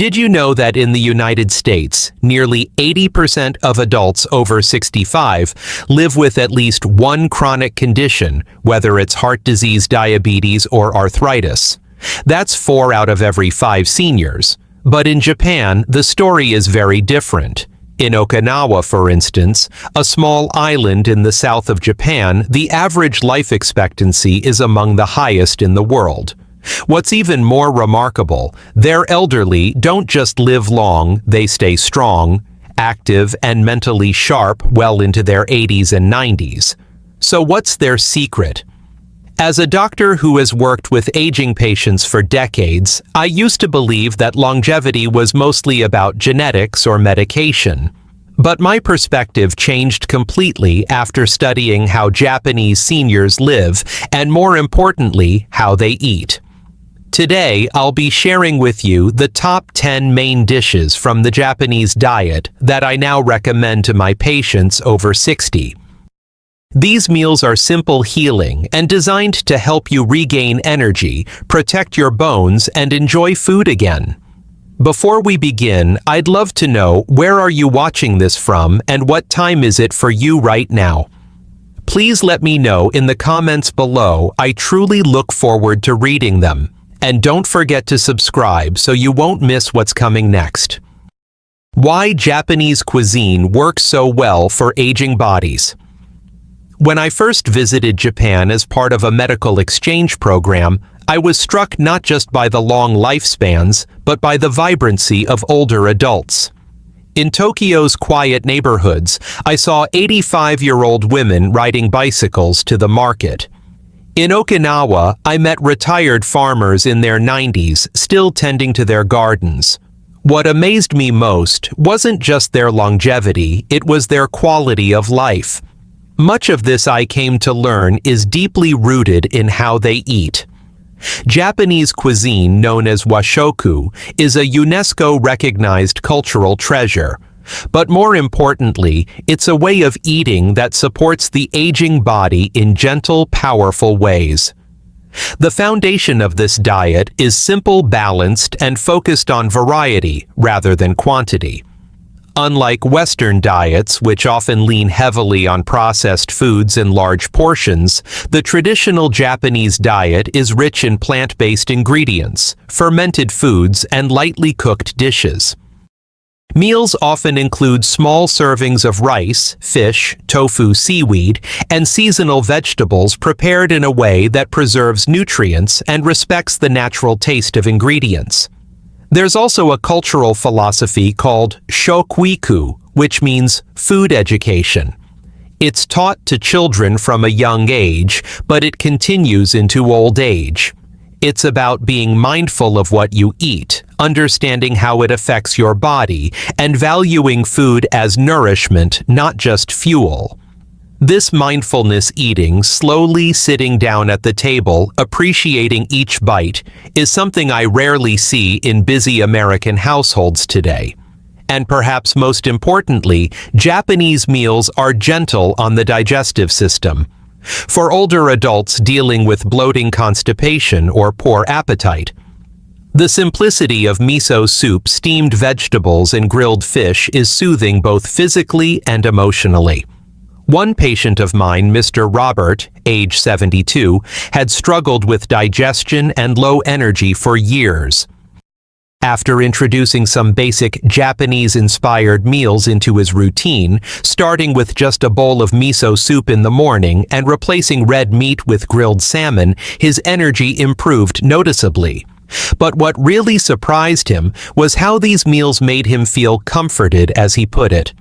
Did you know that in the United States, nearly 80% of adults over 65 live with at least one chronic condition, whether it's heart disease, diabetes, or arthritis? That's 4 out of every 5 seniors. But in Japan, the story is very different. In Okinawa, for instance, a small island in the south of Japan, the average life expectancy is among the highest in the world. What's even more remarkable, their elderly don't just live long, they stay strong, active, and mentally sharp well into their 80s and 90s. So what's their secret? As a doctor who has worked with aging patients for decades, I used to believe that longevity was mostly about genetics or medication. But my perspective changed completely after studying how Japanese seniors live, and more importantly, how they eat. Today, I'll be sharing with you the top 10 main dishes from the Japanese diet that I now recommend to my patients over 60. These meals are simple, healing, and designed to help you regain energy, protect your bones, and enjoy food again. Before we begin, I'd love to know, where are you watching this from and what time is it for you right now? Please let me know in the comments below. I truly look forward to reading them. And don't forget to subscribe so you won't miss what's coming next. Why Japanese cuisine works so well for aging bodies. When I first visited Japan as part of a medical exchange program, I was struck not just by the long lifespans, but by the vibrancy of older adults. In Tokyo's quiet neighborhoods, I saw 85-year-old women riding bicycles to the market. In Okinawa, I met retired farmers in their 90s still tending to their gardens. What amazed me most wasn't just their longevity, it was their quality of life. Much of this, I came to learn, is deeply rooted in how they eat. Japanese cuisine, known as washoku, is a UNESCO-recognized cultural treasure. But more importantly, it's a way of eating that supports the aging body in gentle, powerful ways. The foundation of this diet is simple, balanced, and focused on variety rather than quantity. Unlike Western diets, which often lean heavily on processed foods in large portions, the traditional Japanese diet is rich in plant-based ingredients, fermented foods, and lightly cooked dishes. Meals often include small servings of rice, fish, tofu, seaweed, and seasonal vegetables prepared in a way that preserves nutrients and respects the natural taste of ingredients. There's also a cultural philosophy called shokuiku, which means food education. It's taught to children from a young age, but it continues into old age. It's about being mindful of what you eat, understanding how it affects your body, and valuing food as nourishment, not just fuel. This mindfulness eating, slowly sitting down at the table, appreciating each bite, is something I rarely see in busy American households today. And perhaps most importantly, Japanese meals are gentle on the digestive system. For older adults dealing with bloating, constipation, or poor appetite, the simplicity of miso soup, steamed vegetables, and grilled fish is soothing both physically and emotionally. One patient of mine, Mr. Robert, age 72, had struggled with digestion and low energy for years. After introducing some basic Japanese-inspired meals into his routine, starting with just a bowl of miso soup in the morning and replacing red meat with grilled salmon, his energy improved noticeably. But what really surprised him was how these meals made him feel comforted, as he put it.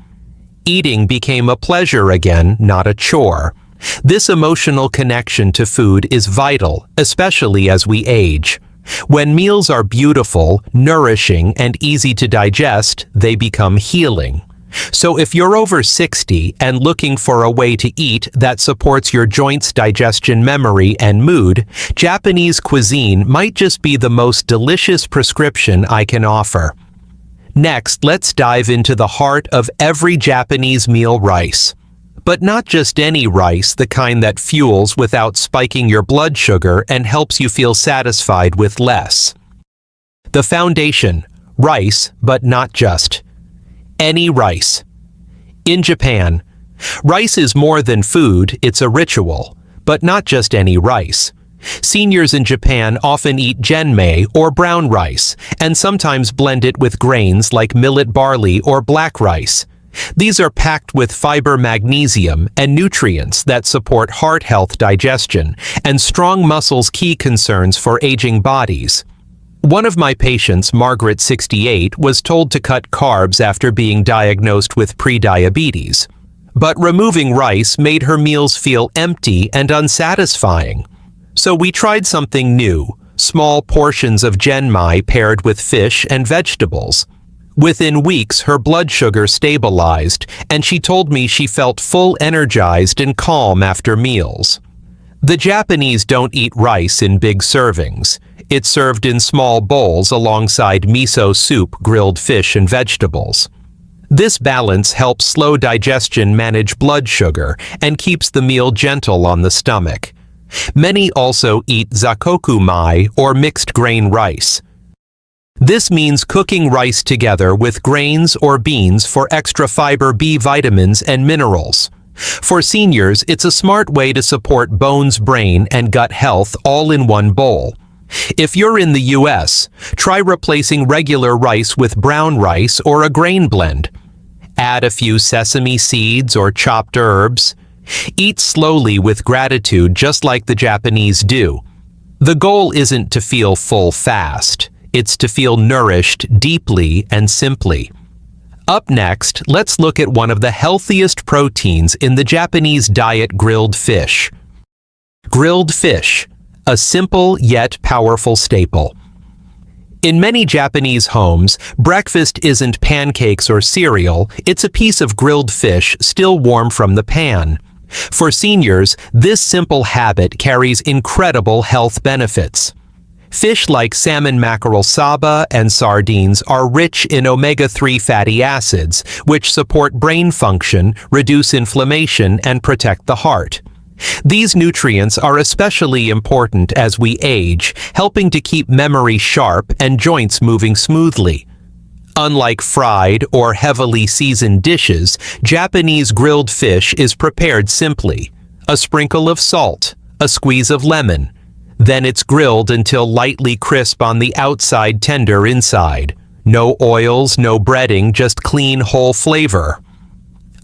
Eating became a pleasure again, not a chore. This emotional connection to food is vital, especially as we age. When meals are beautiful, nourishing, and easy to digest, they become healing. So if you're over 60 and looking for a way to eat that supports your joints, digestion, memory, and mood, Japanese cuisine might just be the most delicious prescription I can offer. Next, let's dive into the heart of every Japanese meal: rice. But not just any rice, the kind that fuels without spiking your blood sugar and helps you feel satisfied with less. The foundation: Rice, but not just. Any rice. In Japan, rice is more than food, it's a ritual, but not just any rice. Seniors in Japan often eat genmei or brown rice, and sometimes blend it with grains like millet barley or black rice. These are packed with fiber, magnesium, and nutrients that support heart health, digestion, and strong muscles, key concerns for aging bodies. One of my patients, Margaret, 68, was told to cut carbs after being diagnosed with prediabetes. But removing rice made her meals feel empty and unsatisfying. So we tried something new, small portions of genmai paired with fish and vegetables. Within weeks, her blood sugar stabilized, and she told me she felt full, energized, and calm after meals. The Japanese don't eat rice in big servings. It's served in small bowls alongside miso soup, grilled fish, and vegetables. This balance helps slow digestion, manage blood sugar, and keeps the meal gentle on the stomach. Many also eat zakoku-mai, or mixed grain rice. This means cooking rice together with grains or beans for extra fiber, B vitamins, and minerals. For seniors, it's a smart way to support bones, brain, and gut health all in one bowl. If you're in the US, try replacing regular rice with brown rice or a grain blend. Add a few sesame seeds or chopped herbs. Eat slowly with gratitude, just like the Japanese do. The goal isn't to feel full fast. It's to feel nourished deeply and simply. Up next, let's look at one of the healthiest proteins in the Japanese diet: grilled fish. Grilled fish, a simple yet powerful staple. In many Japanese homes, breakfast isn't pancakes or cereal, it's a piece of grilled fish still warm from the pan. For seniors, this simple habit carries incredible health benefits. Fish like salmon, mackerel, saba, and sardines are rich in omega-3 fatty acids, which support brain function, reduce inflammation, and protect the heart. These nutrients are especially important as we age, helping to keep memory sharp and joints moving smoothly. Unlike fried or heavily seasoned dishes, Japanese grilled fish is prepared simply. A sprinkle of salt, a squeeze of lemon. Then it's grilled until lightly crisp on the outside, tender inside. No oils, no breading, just clean, whole flavor.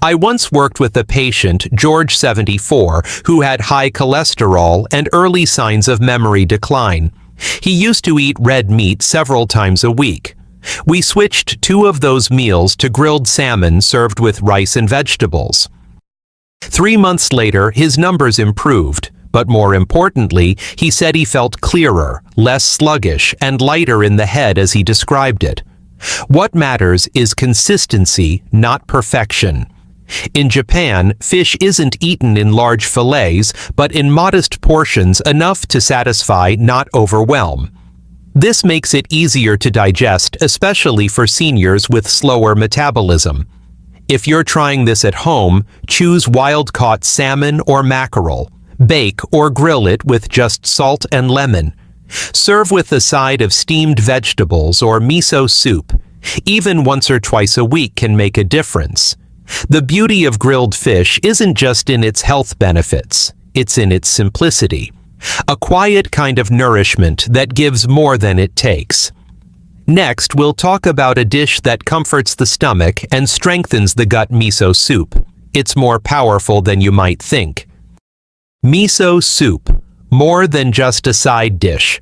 I once worked with a patient, George, 74, who had high cholesterol and early signs of memory decline. He used to eat red meat several times a week. We switched 2 of those meals to grilled salmon served with rice and vegetables. 3 months later, his numbers improved, but more importantly, he said he felt clearer, less sluggish, and lighter in the head as he described it. What matters is consistency, not perfection. In Japan, fish isn't eaten in large fillets, but in modest portions, enough to satisfy, not overwhelm. This makes it easier to digest, especially for seniors with slower metabolism. If you're trying this at home, choose wild-caught salmon or mackerel. Bake or grill it with just salt and lemon. Serve with a side of steamed vegetables or miso soup. Even once or twice a week can make a difference. The beauty of grilled fish isn't just in its health benefits, it's in its simplicity. A quiet kind of nourishment that gives more than it takes. Next, we'll talk about a dish that comforts the stomach and strengthens the gut: miso soup. It's more powerful than you might think. Miso soup, more than just a side dish.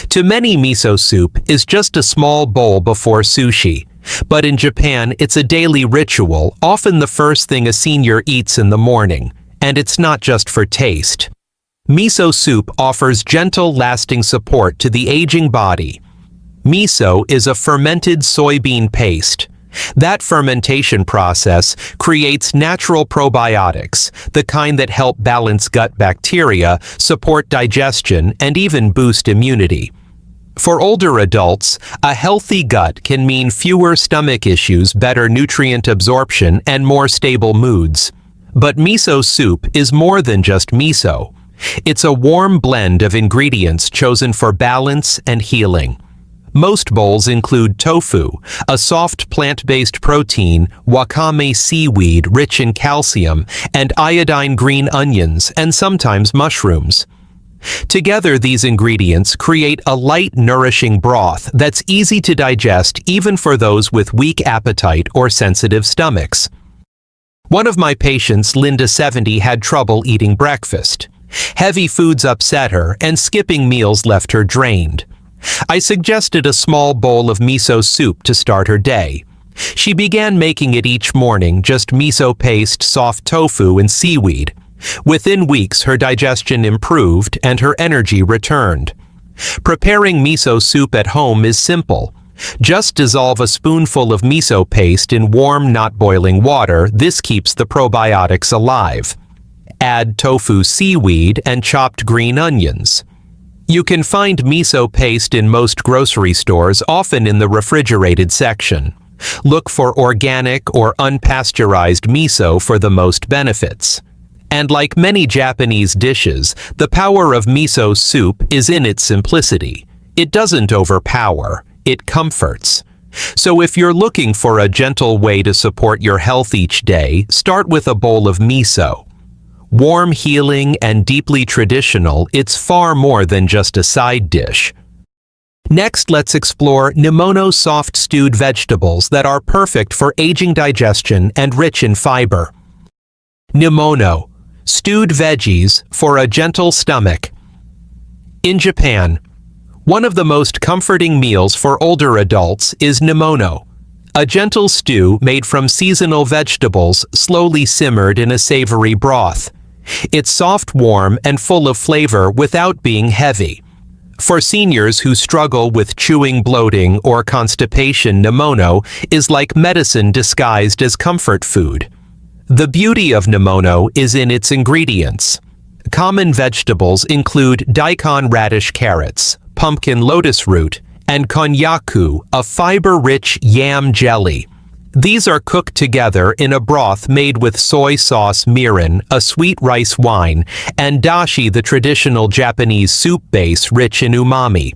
To many, miso soup is just a small bowl before sushi. But in Japan, it's a daily ritual, often the first thing a senior eats in the morning. And it's not just for taste. Miso soup offers gentle, lasting support to the aging body. Miso is a fermented soybean paste. That fermentation process creates natural probiotics, the kind that help balance gut bacteria, support digestion, and even boost immunity. For older adults, a healthy gut can mean fewer stomach issues, better nutrient absorption, and more stable moods. But miso soup is more than just miso. It's a warm blend of ingredients chosen for balance and healing. Most bowls include tofu, a soft plant-based protein, wakame seaweed rich in calcium, and iodine green onions, and sometimes mushrooms. Together, these ingredients create a light, nourishing broth that's easy to digest even for those with weak appetite or sensitive stomachs. One of my patients, Linda 70, had trouble eating breakfast. Heavy foods upset her, and skipping meals left her drained. I suggested a small bowl of miso soup to start her day. She began making it each morning, just miso paste, soft tofu, and seaweed. Within weeks, her digestion improved and her energy returned. Preparing miso soup at home is simple. Just dissolve a spoonful of miso paste in warm, not boiling water. This keeps the probiotics alive. Add tofu seaweed and chopped green onions. You can find miso paste in most grocery stores, often in the refrigerated section. Look for organic or unpasteurized miso for the most benefits. And like many Japanese dishes, the power of miso soup is in its simplicity. It doesn't overpower, it comforts. So if you're looking for a gentle way to support your health each day, start with a bowl of miso. Warm, healing, and deeply traditional, it's far more than just a side dish. Next, let's explore Nemono soft stewed vegetables that are perfect for aging digestion and rich in fiber. Nemono, stewed veggies for a gentle stomach. In Japan, one of the most comforting meals for older adults is nemono, a gentle stew made from seasonal vegetables slowly simmered in a savory broth. It's soft, warm, and full of flavor without being heavy. For seniors who struggle with chewing, bloating, or constipation, nemono is like medicine disguised as comfort food. The beauty of nemono is in its ingredients. Common vegetables include daikon radish carrots, pumpkin lotus root, and konnyaku, a fiber-rich yam jelly. These are cooked together in a broth made with soy sauce mirin, a sweet rice wine, and dashi, the traditional Japanese soup base rich in umami.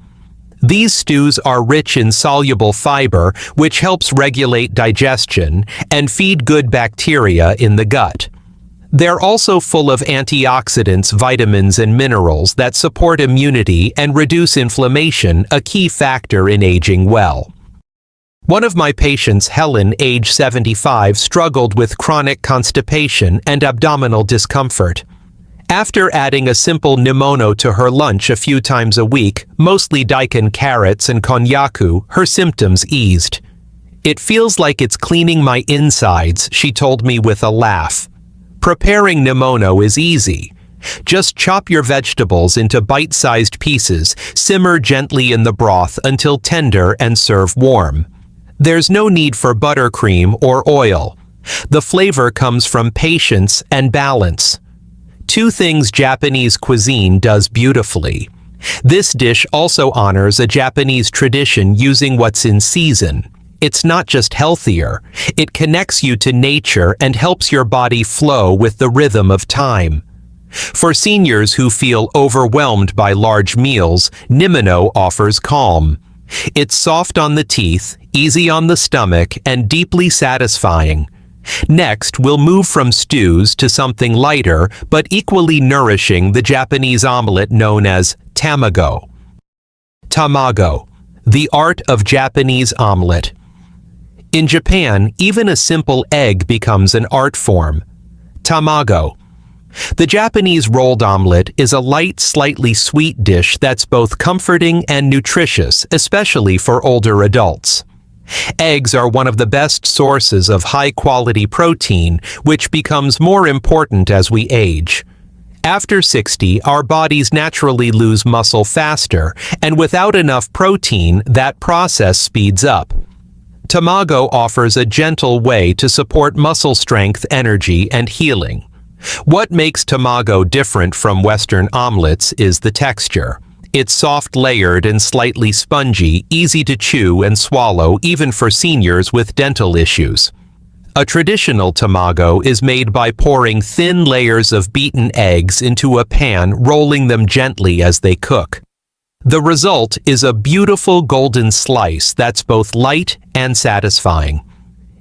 These stews are rich in soluble fiber, which helps regulate digestion and feed good bacteria in the gut. They're also full of antioxidants, vitamins, and minerals that support immunity and reduce inflammation, a key factor in aging well. One of my patients, Helen, age 75, struggled with chronic constipation and abdominal discomfort. After adding a simple nemono to her lunch a few times a week, mostly daikon carrots and konnyaku, her symptoms eased. "It feels like it's cleaning my insides," she told me with a laugh. Preparing nemono is easy. Just chop your vegetables into bite-sized pieces, simmer gently in the broth until tender, and serve warm. There's no need for buttercream or oil. The flavor comes from patience and balance. Two things Japanese cuisine does beautifully. This dish also honors a Japanese tradition using what's in season. It's not just healthier, it connects you to nature and helps your body flow with the rhythm of time. For seniors who feel overwhelmed by large meals, nemono offers calm. It's soft on the teeth, easy on the stomach, and deeply satisfying. Next, we'll move from stews to something lighter but equally nourishing, the Japanese omelet known as tamago. Tamago, the art of Japanese omelet. In Japan, even a simple egg becomes an art form. Tamago. The Japanese rolled omelet is a light, slightly sweet dish that's both comforting and nutritious, especially for older adults. Eggs are one of the best sources of high-quality protein, which becomes more important as we age. After 60, our bodies naturally lose muscle faster, and without enough protein, that process speeds up. Tamago offers a gentle way to support muscle strength, energy, and healing. What makes tamago different from Western omelets is the texture. It's soft, layered, and slightly spongy, easy to chew and swallow even for seniors with dental issues. A traditional tamago is made by pouring thin layers of beaten eggs into a pan, rolling them gently as they cook. The result is a beautiful golden slice that's both light and satisfying.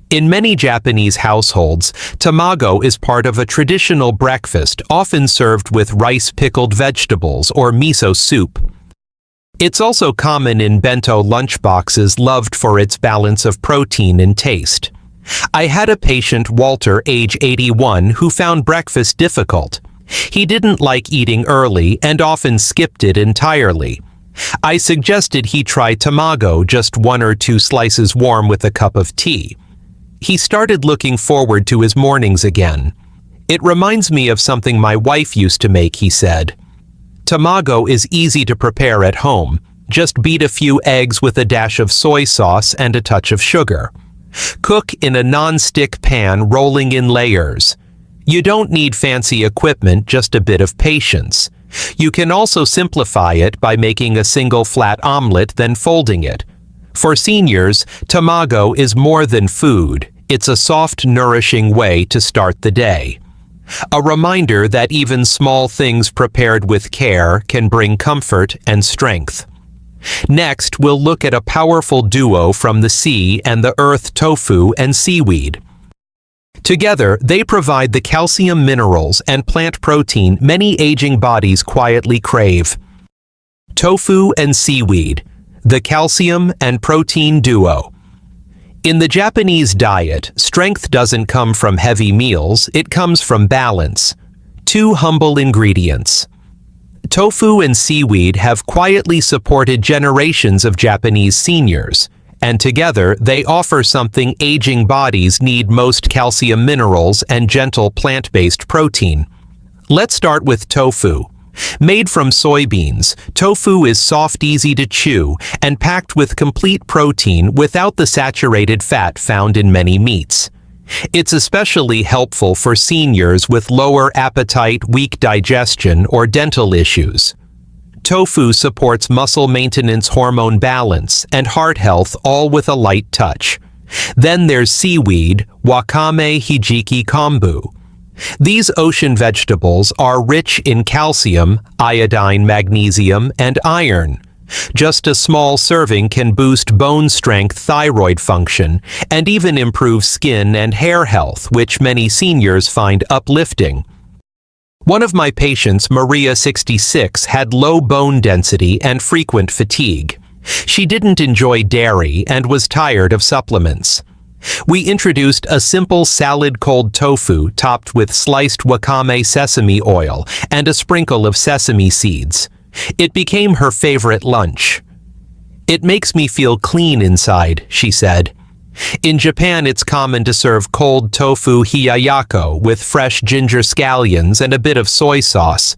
In many Japanese households, tamago is part of a traditional breakfast often served with rice-pickled vegetables or miso soup. It's also common in bento lunchboxes loved for its balance of protein and taste. I had a patient, Walter, age 81, who found breakfast difficult. He didn't like eating early and often skipped it entirely. I suggested he try tamago, just 1 or 2 slices warm with a cup of tea. He started looking forward to his mornings again. "It reminds me of something my wife used to make," he said. Tamago is easy to prepare at home. Just beat a few eggs with a dash of soy sauce and a touch of sugar. Cook in a non-stick pan, rolling in layers. You don't need fancy equipment, just a bit of patience. You can also simplify it by making a single flat omelet, then folding it. For seniors, tamago is more than food. It's a soft, nourishing way to start the day. A reminder that even small things prepared with care can bring comfort and strength. Next, we'll look at a powerful duo from the sea and the earth: tofu and seaweed. Together, they provide the calcium, minerals, and plant protein many aging bodies quietly crave. Tofu and seaweed, the calcium and protein duo. In the Japanese diet, strength doesn't come from heavy meals, it comes from balance. 2 humble ingredients. Tofu and seaweed have quietly supported generations of Japanese seniors, and together they offer something aging bodies need most: calcium, minerals, and gentle plant-based protein. Let's start with tofu. Made from soybeans, tofu is soft, easy to chew, and packed with complete protein without the saturated fat found in many meats. It's especially helpful for seniors with lower appetite, weak digestion, or dental issues. Tofu supports muscle maintenance, hormone balance, and heart health, all with a light touch. Then there's seaweed, wakame, hijiki, kombu. These ocean vegetables are rich in calcium, iodine, magnesium, and iron. Just a small serving can boost bone strength, thyroid function, and even improve skin and hair health, which many seniors find uplifting. One of my patients, Maria, 66, had low bone density and frequent fatigue. She didn't enjoy dairy and was tired of supplements. We introduced a simple salad: cold tofu topped with sliced wakame, sesame oil, and a sprinkle of sesame seeds. It became her favorite lunch. "It makes me feel clean inside," she said. In Japan, it's common to serve cold tofu hiyayako with fresh ginger scallions and a bit of soy sauce.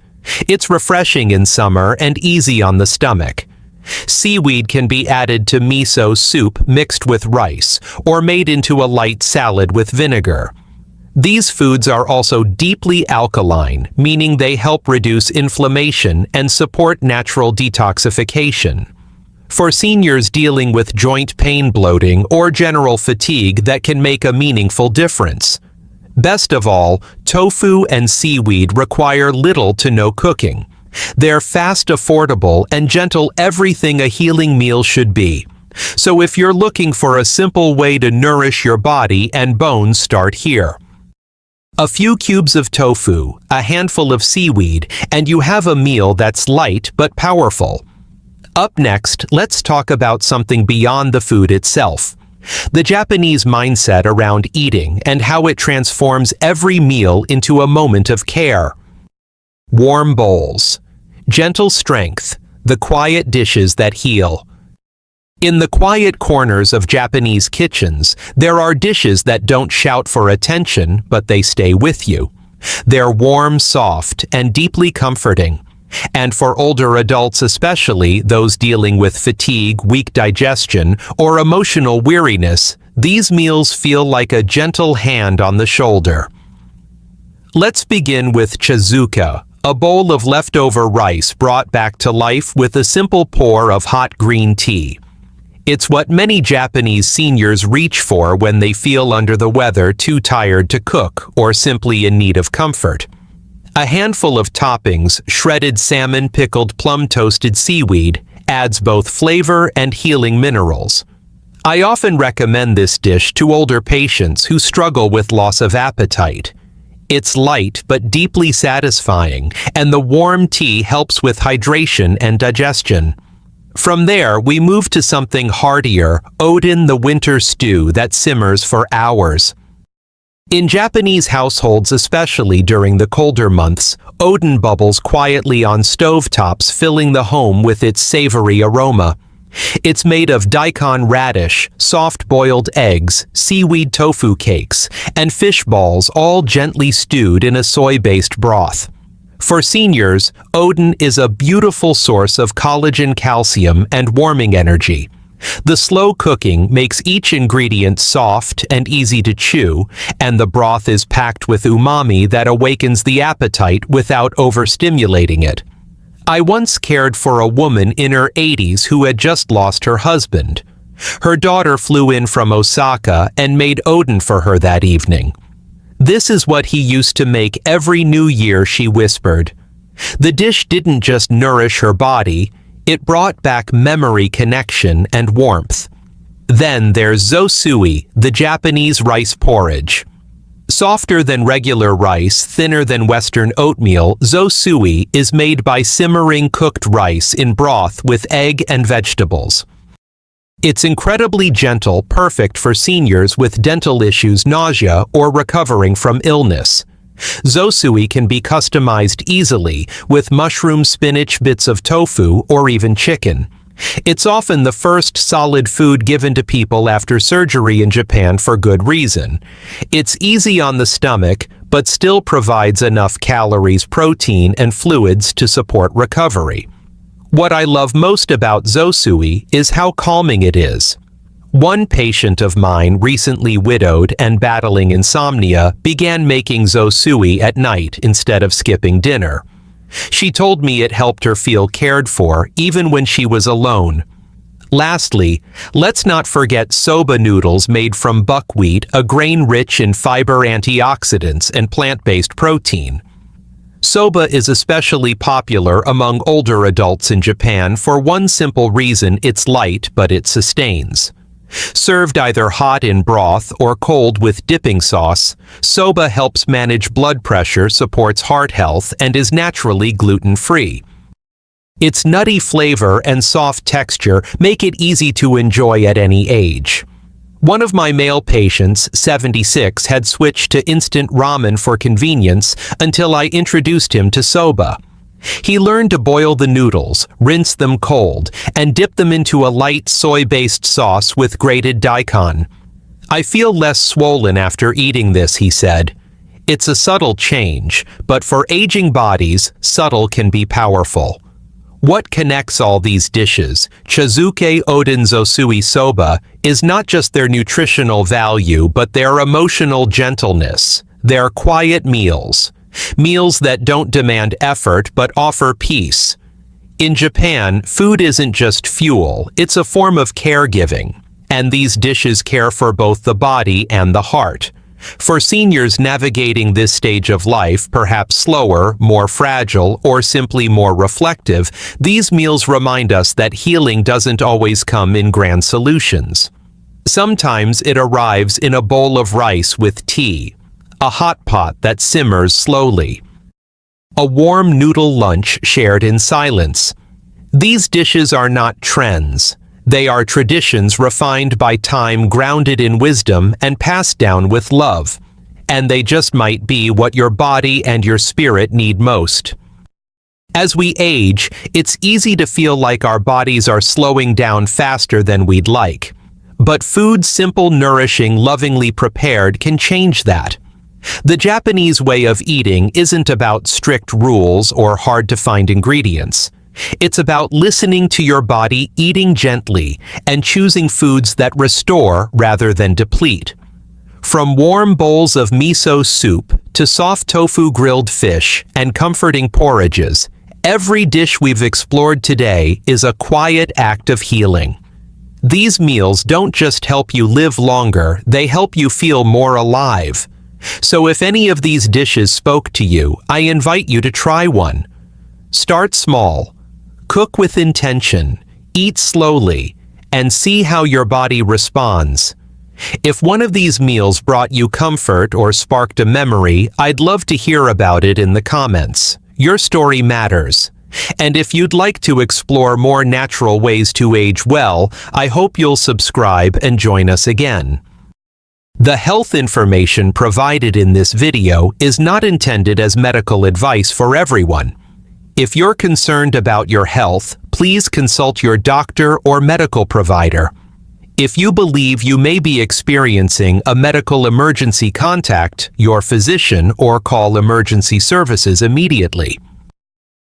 It's refreshing in summer and easy on the stomach. Seaweed can be added to miso soup mixed with rice, or made into a light salad with vinegar. These foods are also deeply alkaline, meaning they help reduce inflammation and support natural detoxification. For seniors dealing with joint pain, bloating, or general fatigue, that can make a meaningful difference. Best of all, tofu and seaweed require little to no cooking. They're fast, affordable, and gentle, everything a healing meal should be. So if you're looking for a simple way to nourish your body and bones, start here. A few cubes of tofu, a handful of seaweed, and you have a meal that's light but powerful. Up next, let's talk about something beyond the food itself. The Japanese mindset around eating and how it transforms every meal into a moment of care. Warm bowls. Gentle strength, the quiet dishes that heal. In the quiet corners of Japanese kitchens, there are dishes that don't shout for attention, but they stay with you. They're warm, soft, and deeply comforting. And for older adults, especially those dealing with fatigue, weak digestion, or emotional weariness, these meals feel like a gentle hand on the shoulder. Let's begin with chazuka, a bowl of leftover rice brought back to life with a simple pour of hot green tea. It's what many Japanese seniors reach for when they feel under the weather, too tired to cook, or simply in need of comfort. A handful of toppings: shredded salmon, pickled plum, toasted seaweed, adds both flavor and healing minerals. I often recommend this dish to older patients who struggle with loss of appetite. It's light but deeply satisfying, and the warm tea helps with hydration and digestion. From there, we move to something heartier, oden, the winter stew that simmers for hours. In Japanese households, especially during the colder months, oden bubbles quietly on stovetops, filling the home with its savory aroma. It's made of daikon radish, soft-boiled eggs, seaweed tofu cakes, and fish balls, all gently stewed in a soy-based broth. For seniors, oden is a beautiful source of collagen, calcium, and warming energy. The slow cooking makes each ingredient soft and easy to chew, and the broth is packed with umami that awakens the appetite without overstimulating it. I once cared for a woman in her 80s who had just lost her husband. Her daughter flew in from Osaka and made oden for her that evening. "This is what he used to make every New Year," she whispered. The dish didn't just nourish her body, it brought back memory, connection, and warmth. Then there's zosui, the Japanese rice porridge. Softer than regular rice, thinner than Western oatmeal, zosui is made by simmering cooked rice in broth with egg and vegetables. It's incredibly gentle, perfect for seniors with dental issues, nausea, or recovering from illness. Zosui can be customized easily with mushroom, spinach, bits of tofu, or even chicken. It's often the first solid food given to people after surgery in Japan for good reason. It's easy on the stomach, but still provides enough calories, protein, and fluids to support recovery. What I love most about zosui is how calming it is. One patient of mine, recently widowed and battling insomnia, began making zosui at night instead of skipping dinner. She told me it helped her feel cared for even when she was alone. Lastly, let's not forget soba noodles made from buckwheat, a grain rich in fiber, antioxidants, and plant-based protein. Soba is especially popular among older adults in Japan for one simple reason: it's light, but it sustains. Served either hot in broth or cold with dipping sauce, soba helps manage blood pressure, supports heart health, and is naturally gluten-free. Its nutty flavor and soft texture make it easy to enjoy at any age. One of my male patients, 76, had switched to instant ramen for convenience until I introduced him to soba. He learned to boil the noodles, rinse them cold, and dip them into a light soy-based sauce with grated daikon. "I feel less swollen after eating this," he said. It's a subtle change, but for aging bodies, subtle can be powerful. What connects all these dishes, chazuke, oden, zosui, soba, is not just their nutritional value, but their emotional gentleness. They're quiet meals. Meals that don't demand effort but offer peace. In Japan, food isn't just fuel, it's a form of caregiving. And these dishes care for both the body and the heart. For seniors navigating this stage of life, perhaps slower, more fragile, or simply more reflective, these meals remind us that healing doesn't always come in grand solutions. Sometimes it arrives in a bowl of rice with tea, a hot pot that simmers slowly, a warm noodle lunch shared in silence. These dishes are not trends. They are traditions refined by time, grounded in wisdom, and passed down with love. And they just might be what your body and your spirit need most. As we age, it's easy to feel like our bodies are slowing down faster than we'd like. But food, simple, nourishing, lovingly prepared, can change that. The Japanese way of eating isn't about strict rules or hard-to-find ingredients. It's about listening to your body, eating gently, and choosing foods that restore rather than deplete. From warm bowls of miso soup to soft tofu grilled fish and comforting porridges, every dish we've explored today is a quiet act of healing. These meals don't just help you live longer, they help you feel more alive. So if any of these dishes spoke to you, I invite you to try one. Start small. Cook with intention. Eat slowly and see how your body responds. If one of these meals brought you comfort or sparked a memory, I'd love to hear about it in the comments. Your story matters. And if you'd like to explore more natural ways to age well, I hope you'll subscribe and join us again. The health information provided in this video is not intended as medical advice for everyone. If you're concerned about your health, please consult your doctor or medical provider. If you believe you may be experiencing a medical emergency, contact your physician or call emergency services immediately.